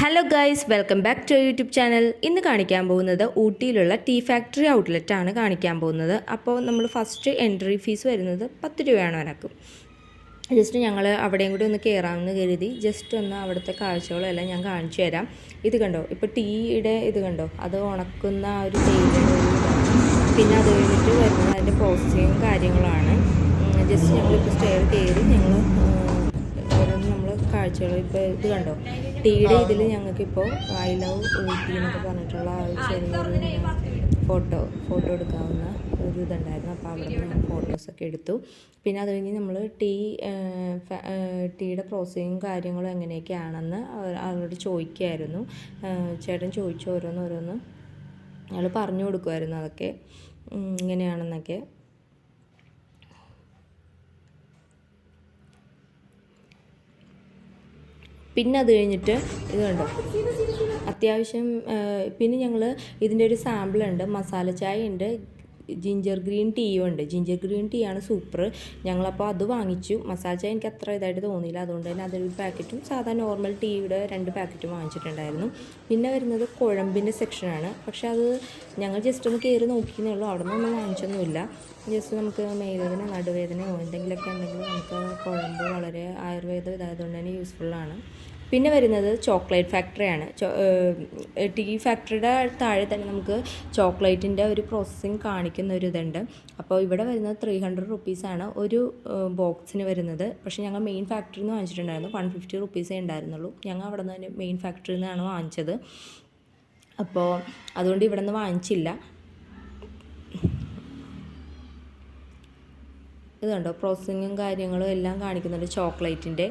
Hello guys, welcome back to YouTube channel. ഇന്ന് കാണിക്കാൻ പോകുന്നത് ഊട്ടിയിലുള്ള ടീ ഫാക്ടറി ഔട്ട്ലെറ്റാണ് കാണിക്കാൻ പോകുന്നത്. അപ്പോൾ നമ്മൾ ഫസ്റ്റ് എൻട്രി ഫീസ് വരുന്നത് 10 രൂപയാണ് ഒരാൾക്ക്. ജസ്റ്റ് ഞങ്ങൾ അവിടെയും കൂടി ഒന്ന് കയറാമെന്ന് കരുതി ജസ്റ്റ് ഒന്ന് അവിടുത്തെ കാഴ്ചകളെല്ലാം ഞാൻ കാണിച്ചു തരാം. ഇത് കണ്ടോ, ഇപ്പോൾ ടീയുടെ ഇത് കണ്ടോ, അത് ഉണക്കുന്ന ആ ഒരു തേയിലയുടെ ഒരു ഇതാണ്. പിന്നെ അത് കഴിഞ്ഞിട്ട് വരുന്നത് അതിൻ്റെ പ്രോസസ്സിങ്ങും കാര്യങ്ങളാണ്. ജസ്റ്റ് ഞങ്ങളിപ്പോൾ സ്റ്റെയർ കയറി ഞങ്ങൾ നമ്മൾ കാഴ്ചകൾ ഇപ്പോൾ ഇത് കണ്ടോ, ടീയുടെ ഇതിൽ ഞങ്ങൾക്കിപ്പോൾ ഐ ലവ് ഊട്ടി എന്നൊക്കെ പറഞ്ഞിട്ടുള്ള ആ ഒരു ചെറിയൊരു ഫോട്ടോ എടുക്കാവുന്ന ഒരു ഇതുണ്ടായിരുന്നു. അപ്പോൾ അവിടെ നിന്ന് ഞാൻ ഫോട്ടോസൊക്കെ എടുത്തു. പിന്നെ അത് കഴിഞ്ഞ് നമ്മൾ ടീയുടെ പ്രോസസ്സിങ്ങും കാര്യങ്ങളും എങ്ങനെയൊക്കെയാണെന്ന് അവരോട് ചോദിക്കുമായിരുന്നു. ചേട്ടൻ ചോദിച്ചു ഓരോന്ന് ഞങ്ങൾ പറഞ്ഞു കൊടുക്കുമായിരുന്നു അതൊക്കെ ഇങ്ങനെയാണെന്നൊക്കെ. പിന്നെ അത് കഴിഞ്ഞിട്ട് ഇത് കണ്ടോ, അത്യാവശ്യം പിന്നെ ഞങ്ങൾ ഇതിൻ്റെ ഒരു സാമ്പിളുണ്ട്, മസാല ചായ ഉണ്ട്, ജിഞ്ചർ ഗ്രീൻ ടീയും ഉണ്ട്. ജിഞ്ചർ ഗ്രീൻ ടീ ആണ് സൂപ്പർ. ഞങ്ങളപ്പോൾ അത് വാങ്ങിച്ചു. മസാല ചായ എനിക്ക് അത്ര ഇതായിട്ട് തോന്നിയില്ല, അതുകൊണ്ട് തന്നെ അതൊരു പാക്കറ്റും സാധാ നോർമൽ ടീയുടെ 2 പാക്കറ്റും വാങ്ങിച്ചിട്ടുണ്ടായിരുന്നു. പിന്നെ വരുന്നത് കുഴമ്പിൻ്റെ സെക്ഷനാണ്. പക്ഷേ അത് ഞങ്ങൾ ജസ്റ്റ് ഒന്ന് കയറി നോക്കിയെന്നേ ഉള്ളൂ, അവിടെ നിന്നൊന്നും വാങ്ങിച്ചൊന്നുമില്ല. ജസ്റ്റ് നമുക്ക് മേലുവേദന നടുവേദനയോ എന്തെങ്കിലുമൊക്കെ ഉണ്ടെങ്കിൽ നമുക്ക് കുഴമ്പ് വളരെ ആയുർവേദം ഇതായതുകൊണ്ട് തന്നെ യൂസ്ഫുള്ളാണ്. പിന്നെ വരുന്നത് ചോക്ലേറ്റ് ഫാക്ടറിയാണ്. ടീ ഫാക്ടറിയുടെ താഴെ തന്നെ നമുക്ക് ചോക്ലേറ്റിൻ്റെ ഒരു പ്രോസസ്സിങ് കാണിക്കുന്ന ഒരു ഇതുണ്ട്. അപ്പോൾ ഇവിടെ വരുന്നത് 300 റുപ്പീസാണ് ഒരു ബോക്സിന് വരുന്നത്. പക്ഷേ ഞങ്ങൾ മെയിൻ ഫാക്ടറിയിൽ നിന്ന് വാങ്ങിച്ചിട്ടുണ്ടായിരുന്നു. 150 റുപ്പീസേ ഉണ്ടായിരുന്നുള്ളൂ. ഞങ്ങൾ അവിടെ നിന്ന് തന്നെ മെയിൻ ഫാക്ടറിയിൽ നിന്നാണ് വാങ്ങിച്ചത്. അപ്പോൾ അതുകൊണ്ട് ഇവിടെ നിന്ന് വാങ്ങിച്ചില്ല. ഇത് കണ്ടോ, പ്രോസസ്സിങ്ങും കാര്യങ്ങളും എല്ലാം കാണിക്കുന്നുണ്ട് ചോക്ലേറ്റിൻ്റെ.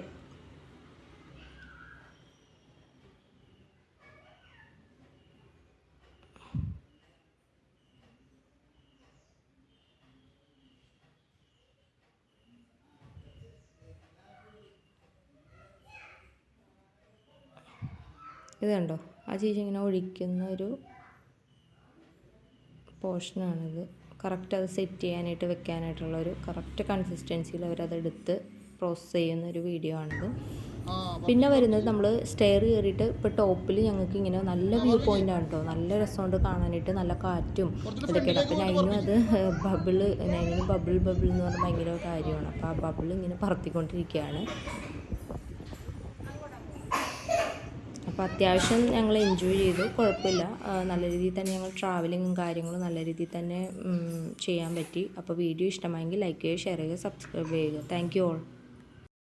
ഇത് കണ്ടോ, ആ ചേച്ചി ഇങ്ങനെ ഒഴിക്കുന്ന ഒരു പോർഷനാണിത്. കറക്റ്റ് അത് സെറ്റ് ചെയ്യാനായിട്ട് വെക്കാനായിട്ടുള്ളൊരു കറക്റ്റ് കൺസിസ്റ്റൻസിയിൽ അവരതെടുത്ത് പ്രോസസ്സ് ചെയ്യുന്ന ഒരു വീഡിയോ ആണിത്. പിന്നെ വരുന്നത് നമ്മൾ സ്റ്റെയർ കയറിയിട്ട് ഇപ്പോൾ ടോപ്പിൽ ഞങ്ങൾക്ക് ഇങ്ങനെ നല്ല വ്യൂ പോയിൻ്റ് ആണ് കേട്ടോ. നല്ല രസമുണ്ട് കാണാനായിട്ട്, നല്ല കാറ്റും ഇതൊക്കെയാണ്. അപ്പോൾ നൈനും അത് നൈനിന് ബബിൾ എന്ന് പറഞ്ഞാൽ ഭയങ്കര കാര്യമാണ്. അപ്പോൾ ആ ബബിൾ ഇങ്ങനെ പറത്തിക്കൊണ്ടിരിക്കുകയാണ്. അപ്പോൾ അത്യാവശ്യം ഞങ്ങൾ എൻജോയ് ചെയ്തു, കുഴപ്പമില്ല. നല്ല രീതിയിൽ തന്നെ ഞങ്ങൾ ട്രാവലിങ്ങും കാര്യങ്ങളും നല്ല രീതിയിൽ തന്നെ ചെയ്യാൻ പറ്റി. അപ്പോൾ വീഡിയോ ഇഷ്ടമായെങ്കിൽ ലൈക്ക് ചെയ്യുക, ഷെയർ ചെയ്യുക, സബ്സ്ക്രൈബ് ചെയ്യുക. Thank you all.